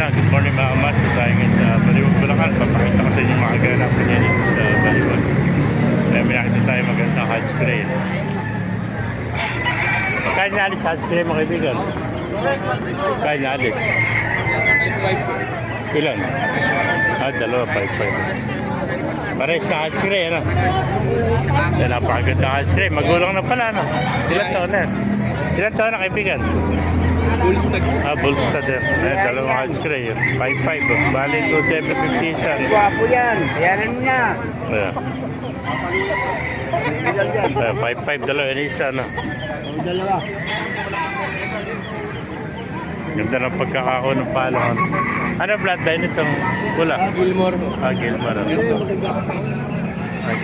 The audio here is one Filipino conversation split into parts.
Good morning mga kamas. Tayo ngayon sa Baliwag, Bulacan. Papakita ko sa inyo mga ganapan niya dito sa Baliwag. Kaya may nakita tayo magandang hatch crane. Kaya naalis hatch crane mga kaibigan? Kaya naalis? Ilan? Dalawa, 5-5. Pares na hatch crane, ano? Yan, napakaganda hatch crane. Magulang na pala, ano? Ilan taon na yan? Ilan taon na kaibigan? Bullstag. Bullstag din. Ayan, dalawang hatch crane. 5-5. Bali, 2,750 isa. Guwapo yan. Bayaran mo na. Ayan. Ayan, 5-5 dalawa. Yan isa, no? Dalawa. Ganda ng pagkakao ng palong. Ano bloodline itong pula? Gilmore. Gilmore.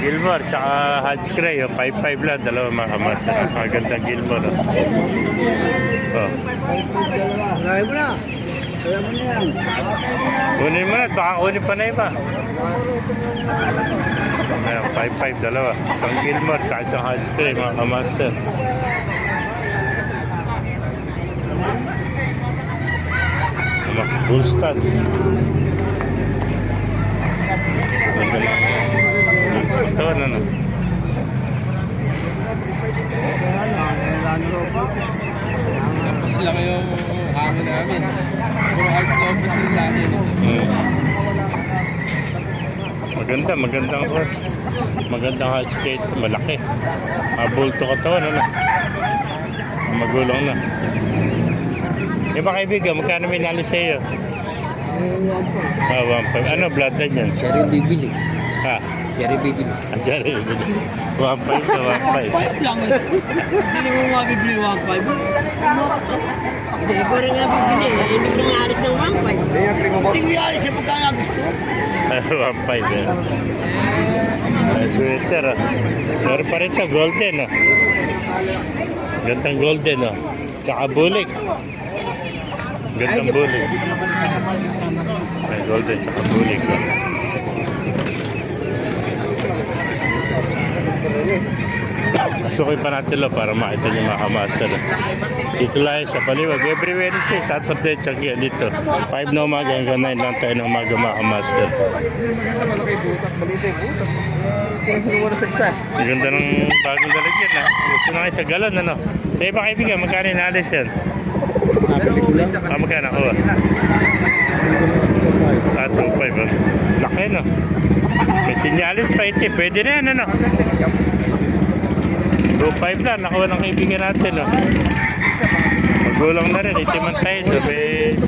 Gilmore, tsaka hatch crane. 5-5 lang. Dalawa mga kamas. Magandang Gilmore. Oh. Kaya mo na. Kaya mo na yan. Kunin mo na. Baka kunin pa na iba. Ayan, 5-5 dalawa. Isang Gilmore, tsaka isang hatch crane mga kamaster. Bullstag. Ito ano? Tapos lang yung hangin namin. Puro art lobos yung lagi. Magandang horse. Magandang hatch crane. Malaki. Bulto katawan, ano? Magulang na. Iba kaibigan, magkano may nali sa iyo? 1.5. Ano bloodline yan? Cherry bibili. Ha? Cherry bibili. Cherry bibili. 1.5 sa 1.5. 5 lang. Hindi mo mabibili 1.5. Hindi ko rin nga bibili. Hindi ko nga alis ng 1.5. Hindi ko alis sa pagkana gusto. 1.5 yan. Sweater. Meron pa rin ito, golden. Gandang golden. Tsaka bulik. Gandang bulik. Ay, golden tsaka bulik. Sukoy pa natin lang para makita niyo mga kamaster. Dito lang sa Baliwag. Every Wednesday, Saturday, tsaka dito. 5 na umaga hanggang 9 lang tayo ng umaga mga kamaster. Ang ganda ng bagong lalagyan ha. Gusto na kayo sa galon ano. Sa iba kaibigan, magkano inalis yan? Magkano ako? 2.5 laki no. May sinyalis pa ito. Pwede na yan ano. 2.5 lang. Nakuha ng kaibigan natin no. Magulang na rin. Itiman tayo.